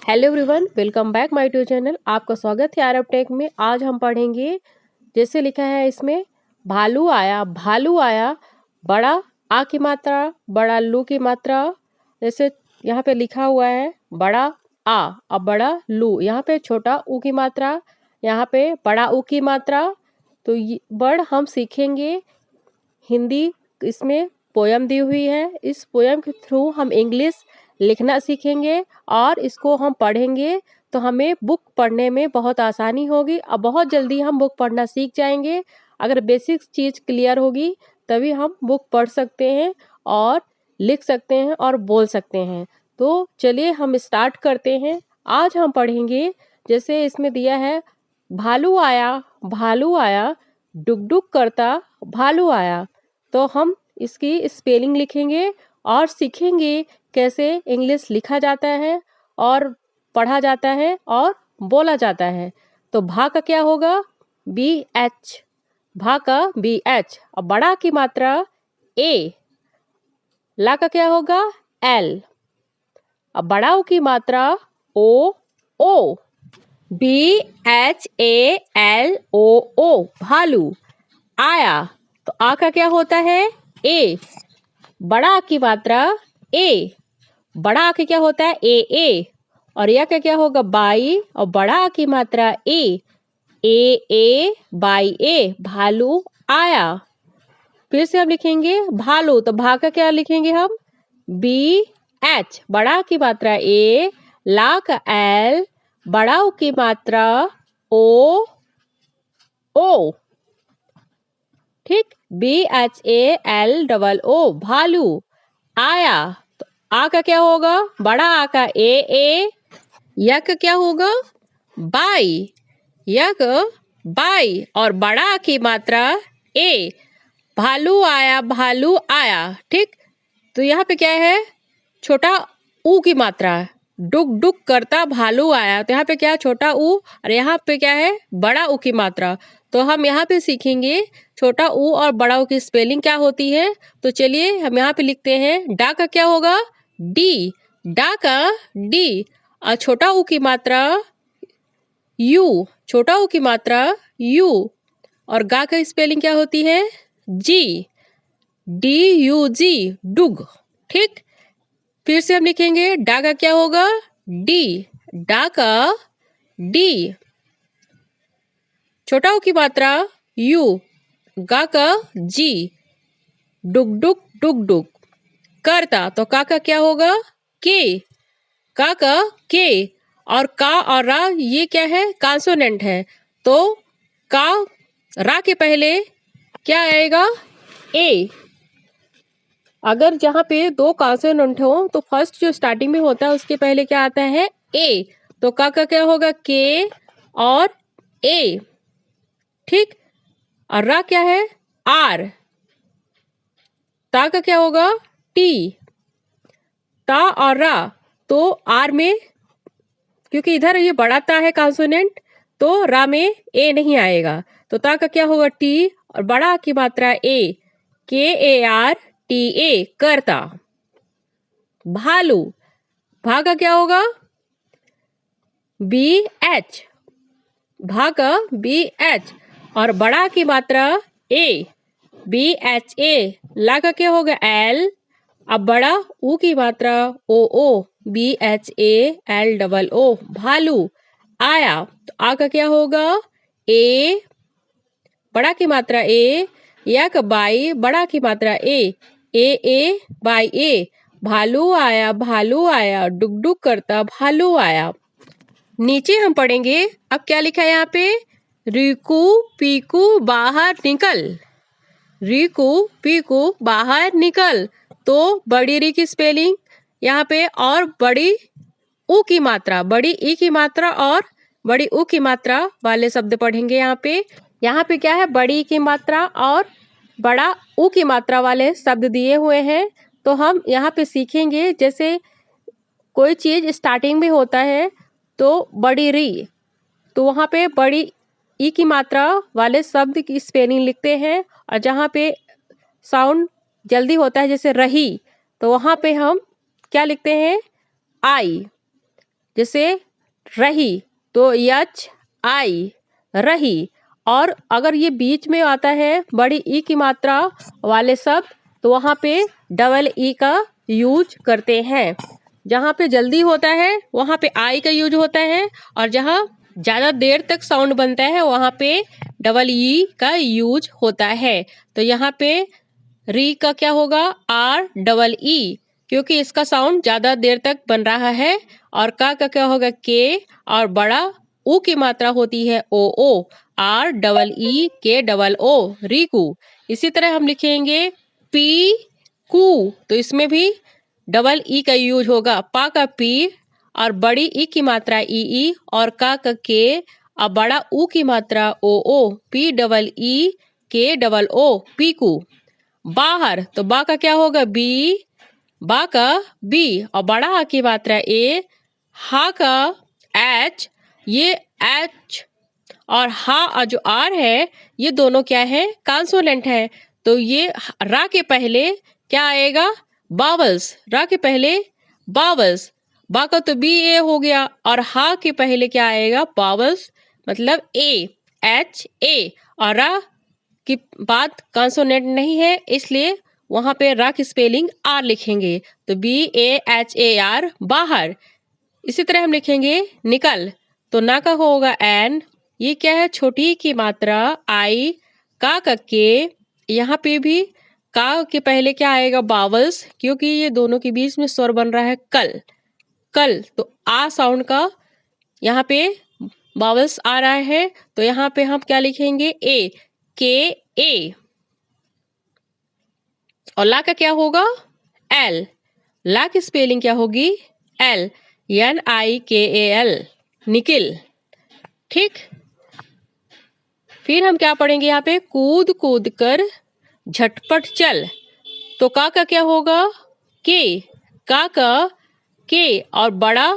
Hello everyone, welcome back my YouTube channel. आपका स्वागत है आरब टेक में। आज हम पढ़ेंगे, जैसे लिखा है इसमें, भालू आया, बड़ा आ की मात्रा, बड़ा लू की मात्रा। जैसे यहाँ पे लिखा हुआ है बड़ा आ और बड़ा लू, यहाँ पे छोटा ऊ की मात्रा, यहाँ पे बड़ा ऊ की मात्रा। तो ये वर्ड हम सीखेंगे हिंदी। इसमें पोयम दी हुई है, इस पोयम के थ्रू हम इंग्लिश लिखना सीखेंगे और इसको हम पढ़ेंगे तो हमें बुक पढ़ने में बहुत आसानी होगी और बहुत जल्दी हम बुक पढ़ना सीख जाएंगे। अगर बेसिक चीज़ क्लियर होगी तभी हम बुक पढ़ सकते हैं और लिख सकते हैं और बोल सकते हैं। तो चलिए हम स्टार्ट करते हैं। आज हम पढ़ेंगे, जैसे इसमें दिया है, भालू आया डुग डुग करता भालू आया। तो हम इसकी स्पेलिंग लिखेंगे और सीखेंगे कैसे इंग्लिश लिखा जाता है और पढ़ा जाता है और बोला जाता है। तो भा का क्या होगा? BH। भा का BH। और बड़ा की मात्रा A। ला का क्या होगा? L। और बड़ा ऊ की मात्रा O। BHALO भालू। आया, तो आ का क्या होता है? A। बड़ा आ की मात्रा A। बड़ा आ के क्या होता है? A। और यह का क्या होगा? बाई। और बड़ा आ की मात्रा A बाई A भालू आया। फिर से हम लिखेंगे भालू, तो भा का क्या लिखेंगे हम? BH। बड़ा आ की मात्रा A, ला का L, बड़ा ऊ की मात्रा O। ठीक, BHALO भालू आया। तो आ का क्या होगा? बड़ा आ का A। या का क्या होगा? बाई। बाई। और बड़ा आ की मात्रा A। भालू आया। ठीक, तो यहाँ पे क्या है? छोटा ऊ की मात्रा, डुग डुग करता भालू आया। तो यहाँ पे क्या है? छोटा ऊ। और यहाँ पे क्या है? बड़ा ऊ की मात्रा। तो हम यहाँ पे सीखेंगे छोटा ऊ और बड़ा ऊ की स्पेलिंग क्या होती है। तो चलिए हम यहाँ पे लिखते हैं। डा का क्या होगा? D। डा का D। और छोटा ऊ की मात्रा U। छोटा ऊ की मात्रा U। और गा का स्पेलिंग क्या होती है? G। DUG डुग। ठीक, फिर से हम लिखेंगे। डा का क्या होगा? D। डा का D। छोटा ऊ की मात्रा U। गा का G। डुग डुग करता, तो का क्या होगा? K। का K। और का और रा ये क्या है? कॉन्सोनेंट है। तो का रा के पहले क्या आएगा? A। अगर जहाँ पे दो कॉन्सोनेंट हो तो फर्स्ट जो स्टार्टिंग में होता है उसके पहले क्या आता है? A। तो का क्या होगा? K और A। ठीक, और रा क्या है? R। ता का क्या होगा? T। ता और रा, तो R में, क्योंकि इधर ये बड़ा ता है कॉन्सोनेंट, तो रा में A नहीं आएगा। तो ता का क्या होगा? T। और बड़ा की मात्रा A। KARTA करता भालू। भा का क्या होगा? BH। भा का BH। और बड़ा की मात्रा A। BHA। ला का क्या होगा? L। अब बड़ा ऊ की मात्रा OO। BHALO भालू आया। तो आ का क्या होगा? A। बड़ा की मात्रा A। या का बाई, बड़ा की मात्रा A। बाई A भालू आया डुग डुग करता भालू आया। नीचे हम पढ़ेंगे। अब क्या लिखा है यहाँ पे? रिकू पीकू बाहर निकल। रिकू पीकू बाहर निकल। तो बड़ी री की स्पेलिंग यहाँ पे, और बड़ी ऊ की मात्रा, बड़ी ई की मात्रा और बड़ी ऊ की मात्रा वाले शब्द पढ़ेंगे यहाँ पे। यहाँ पे क्या है? बड़ी ई की मात्रा और बड़ा ऊ की मात्रा वाले शब्द दिए हुए हैं। तो हम यहाँ पे सीखेंगे, जैसे कोई चीज़ स्टार्टिंग में होता है तो बड़ी री, तो वहाँ पे बड़ी ई की मात्रा वाले शब्द की स्पेलिंग लिखते हैं। और जहाँ पे साउंड जल्दी होता है, जैसे रही, तो वहाँ पे हम क्या लिखते हैं? आई। जैसे रही तो यच आई रही। और अगर ये बीच में आता है बड़ी ई की मात्रा वाले शब्द तो वहाँ पे डबल ई का यूज करते हैं। जहाँ पे जल्दी होता है वहाँ पे आई का यूज होता है, और जहाँ ज़्यादा देर तक साउंड बनता है वहाँ पे डबल ई का यूज होता है। तो यहाँ पे री का क्या होगा, आर डबल ई, क्योंकि इसका साउंड ज़्यादा देर तक बन रहा है। और का क्या होगा, के, और बड़ा ऊ की मात्रा होती है ओ ओ, आर डबल ई के डबल ओ, रीकू। इसी तरह हम लिखेंगे पी कू, तो इसमें भी डबल ई का यूज होगा। पा का पी और बड़ी ई की मात्रा ई, और का के और बड़ा ऊ की मात्रा ओ, पी डबल ई के डबल ओ, पीकू। बाहर, तो बा का क्या होगा, बी, बा का बी, और बड़ा हा की मात्रा ए, हा का एच, ये एच और हा और जो आर है ये दोनों क्या है, कॉन्सोनेंट है। तो ये रा के पहले क्या आएगा, बावल्स, रा के पहले बावल्स। बा का तो बी ए हो गया, और हा के पहले क्या आएगा, बावल्स, मतलब ए, एच ए, और रा की बात कॉन्सोनेंट नहीं है इसलिए वहां पे रा की स्पेलिंग आर लिखेंगे, तो B A H A R, बाहर। इसी तरह हम लिखेंगे निकल, तो ना का होगा एन, ये क्या है, छोटी की मात्रा आई, का के, यहाँ पे भी का के पहले क्या आएगा, बावल्स, क्योंकि ये दोनों के बीच में स्वर बन रहा है कल, कल, तो आ साउंड का यहाँ पे बावल्स आ रहा है। तो यहाँ पे हम क्या लिखेंगे, ए, के ए, और ला का क्या होगा, एल, ला की स्पेलिंग क्या होगी, एल, एन आई के ए एल, निकिल। ठीक, फिर हम क्या पढ़ेंगे यहाँ पे, कूद कूद कर झटपट चल, तो का क्या होगा, के, का के, और बड़ा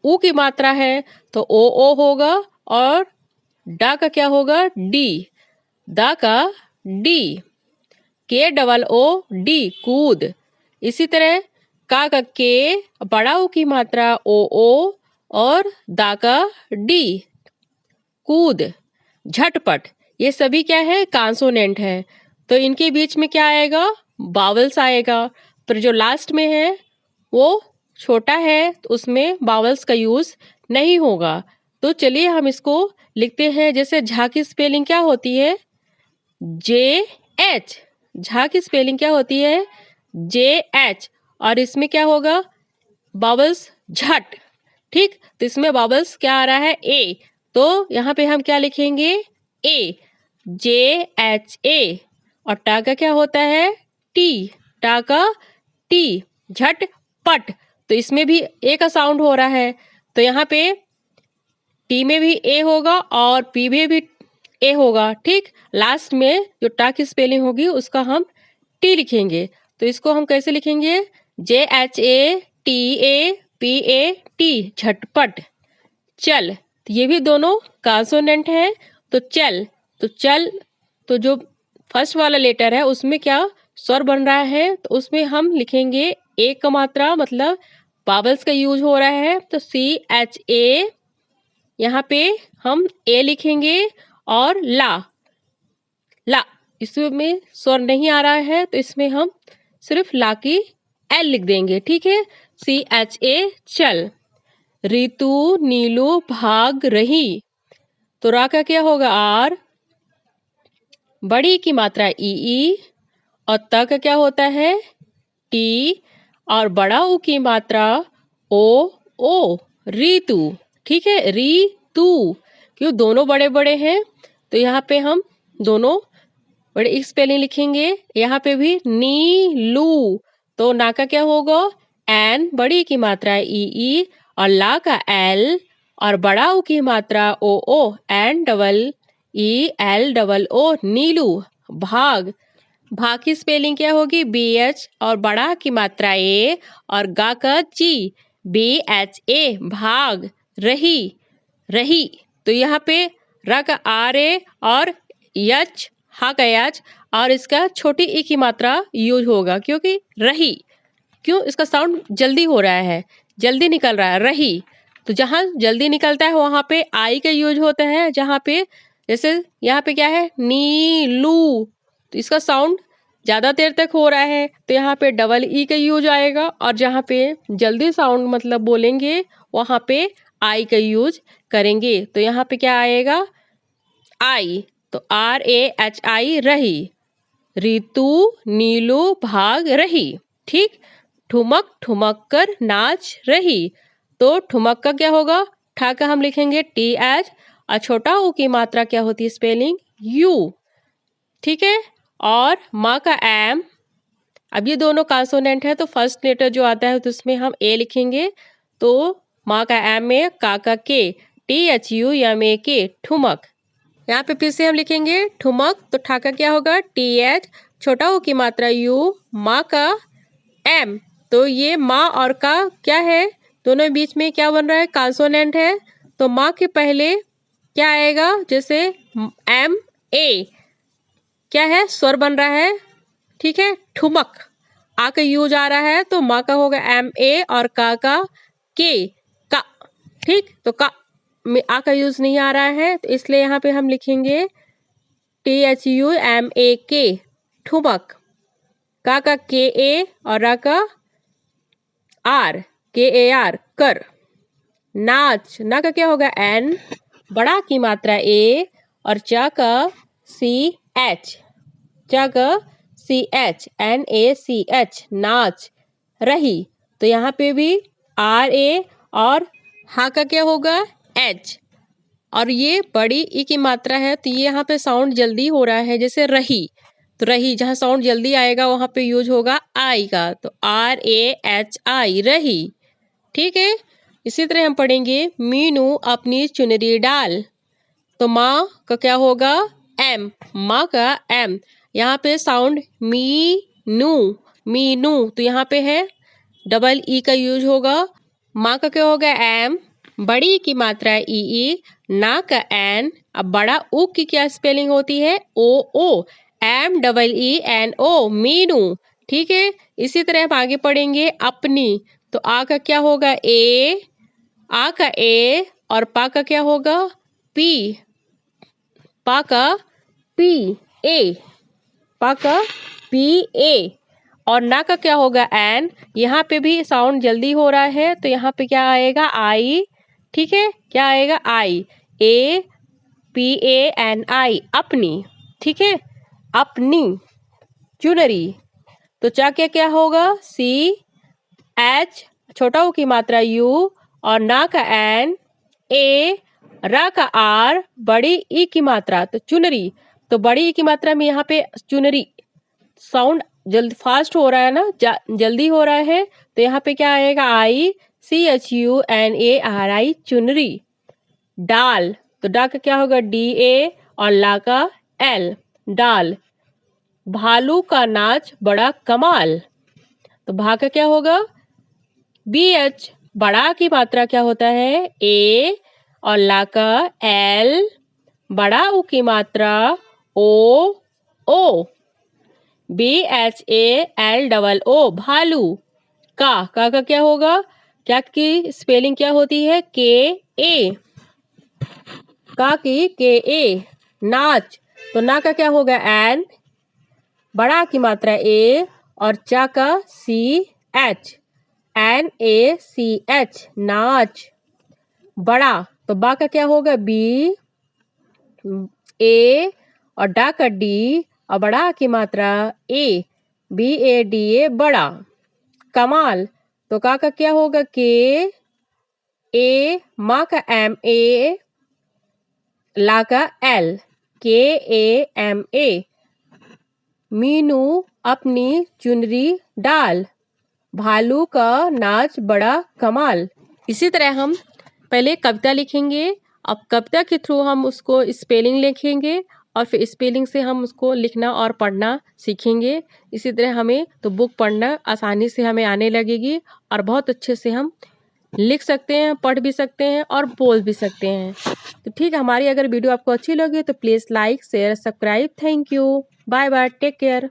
ऊ की मात्रा है तो ओ होगा, और डा का क्या होगा, डी, दा का डी, के डबल ओ डी, कूद। इसी तरह का के, बड़ा ऊ की मात्रा ओ, और दा का डी, कूद, झटपट, ये सभी क्या है, कॉन्सोनेंट है। तो इनके बीच में क्या आएगा, बावल्स आएगा, पर जो लास्ट में है वो छोटा है तो उसमें बावल्स का यूज नहीं होगा। तो चलिए हम इसको लिखते हैं। जैसे झा की स्पेलिंग क्या होती है, जे एच, झा की स्पेलिंग क्या होती है, जे एच, और इसमें क्या होगा, बावल्स झट। ठीक, तो इसमें बावल्स क्या आ रहा है, ए, तो यहाँ पे हम क्या लिखेंगे, ए, जे एच ए, और टा का क्या होता है, टी, टा का टी, झट पट, तो इसमें भी ए का साउंड हो रहा है, तो यहाँ पे टी में भी ए होगा और पी में भी ए होगा। ठीक, लास्ट में जो टा की स्पेलिंग होगी उसका हम टी लिखेंगे। तो इसको हम कैसे लिखेंगे, जे H A T A P A T, झटपट। चल, तो ये भी दोनों कॉन्सोनेंट है, तो चल, तो चल, तो जो फर्स्ट वाला लेटर है उसमें क्या स्वर बन रहा है, तो उसमें हम लिखेंगे ए का मात्रा, मतलब बावल्स का यूज हो रहा है, तो सी एच ए, यहाँ पे हम ए लिखेंगे, और ला, ला, इसमें स्वर नहीं आ रहा है तो इसमें हम सिर्फ ला की एल लिख देंगे। ठीक है, सी एच ए, चल। ऋतु नीलू भाग रही, तो रा का क्या होगा, आर, बड़ी की मात्रा ई, और त का क्या होता है, टी, और बड़ा ऊ की मात्रा ओ, ऋतु। ठीक है, ऋतु, क्यों दोनों बड़े बड़े हैं तो यहाँ पे हम दोनों बड़े एक स्पेलिंग लिखेंगे। यहाँ पे भी नीलू, तो ना का क्या होगा, एन, बड़ी की मात्रा ई, और ला का एल, और बड़ा ऊ की मात्रा ओ, N double E L double O, Neelu. भाग, भाग की स्पेलिंग क्या होगी, बी एच, और बड़ा की मात्रा ए, और गा का जी, बी एच ए, भाग। रही, रही, तो यहाँ पे रा का आर ए, और यच, हा का यच, और इसका छोटी ई की मात्रा यूज होगा, क्योंकि रही, क्यों, इसका साउंड जल्दी हो रहा है, जल्दी निकल रहा है, रही, तो जहाँ जल्दी निकलता है वहाँ पे आई का यूज होता है। जहाँ पे जैसे यहाँ पे क्या है, नीलू, तो इसका साउंड ज़्यादा देर तक हो रहा है तो यहाँ पे डबल ई का यूज आएगा। और जहाँ पे जल्दी साउंड मतलब बोलेंगे वहाँ पे आई का यूज करेंगे। तो यहाँ पे क्या आएगा, आई। तो RAHI रही। ऋतु नीलू भाग रही। ठीक, ठुमक ठुमक कर नाच रही। तो ठुमक का क्या होगा, ठा का हम लिखेंगे TH और छोटा ऊ की मात्रा क्या होती है स्पेलिंग यू। ठीक है, और माँ का एम, अब ये दोनों कॉन्सोनेंट है तो फर्स्ट लेटर जो आता है तो उसमें हम ए लिखेंगे। तो माँ का एम में का के, THUMAK ठुमक। यहाँ पे फिर से हम लिखेंगे ठुमक, तो ठा का क्या होगा TH, छोटा ऊ की मात्रा यू, माँ का एम। तो ये माँ और का क्या है, दोनों बीच में क्या बन रहा है, कॉन्सोनेंट है। तो माँ के पहले क्या आएगा, जैसे MA क्या है, स्वर बन रहा है। ठीक है, ठुमक आ का यूज आ रहा है तो माँ का होगा MA और का के का। ठीक, तो का में आ का यूज नहीं आ रहा है तो इसलिए यहाँ पे हम लिखेंगे THUMAK ठुमक। का KA और रा का R, KAR कर। नाच, ना का क्या होगा N, बड़ा की मात्रा A और चा का CH, चा का CH, NACH नाच रही। तो यहाँ पे भी RA और हा का क्या होगा H, और ये बड़ी ई की मात्रा है तो ये यहाँ पे साउंड जल्दी हो रहा है। जैसे रही, तो रही जहाँ साउंड जल्दी आएगा वहाँ पे यूज होगा आई का, तो RAHI रही। ठीक है, इसी तरह हम पढ़ेंगे मीनू अपनी चुनरी डाल। तो माँ का क्या होगा एम, माँ का एम। यहाँ पे साउंड मीनू, तो यहाँ पे है डबल ई का यूज होगा। माँ का क्या होगा एम, बड़ी की मात्रा ई, ना का एन। अब बड़ा ऊ की क्या स्पेलिंग होती है ओ, MEENO मीनू। ठीक है, इसी तरह हम आगे पढ़ेंगे अपनी। तो आ का क्या होगा ए, आ का ए, और पा का क्या होगा पी, पा का पी ए, पा का पी ए। और ना का क्या होगा एन, यहाँ पे भी साउंड जल्दी हो रहा है तो यहाँ पे क्या आएगा आई। ठीक है, क्या आएगा आई, APANI अपनी। ठीक है, अपनी चुनरी। तो चा क्या क्या होगा CH, छोटा ऊ की मात्रा यू और ना का एन, ए, रा का आर, बड़ी ई की मात्रा तो चुनरी। तो बड़ी ई की मात्रा में यहाँ पे चुनरी साउंड जल्द फास्ट हो रहा है ना, जल्दी हो रहा है तो यहाँ पे क्या आएगा आई, CHUNARI चुनरी। डाल, तो डा का क्या होगा DA और ला का L डाल। भालू का नाच बड़ा कमाल, तो भा का क्या होगा BH, बड़ा की मात्रा क्या होता है A और ला का L, बड़ा ऊ की मात्रा O, BHALOO भालू। का क्या होगा, क्या की स्पेलिंग क्या होती है KA, का की KA नाच। तो ना का क्या होगा एन, बड़ा की मात्रा ए और चा का CH, NACH नाच। बड़ा, तो बा का क्या होगा B, A और डा का D और बड़ा की मात्रा A, BADA बड़ा। कमाल, तो का क्या होगा K A, माँ का MA, ला का L, KAMA मीनू अपनी चुनरी डाल। भालू का नाच बड़ा कमाल। इसी तरह हम पहले कविता लिखेंगे, अब कविता के थ्रू हम उसको स्पेलिंग लिखेंगे और फिर स्पेलिंग से हम उसको लिखना और पढ़ना सीखेंगे। इसी तरह हमें तो बुक पढ़ना आसानी से हमें आने लगेगी और बहुत अच्छे से हम लिख सकते हैं, पढ़ भी सकते हैं और बोल भी सकते हैं। तो ठीक है, हमारी अगर वीडियो आपको अच्छी लगी तो please like share subscribe. Thank you, bye bye, take care.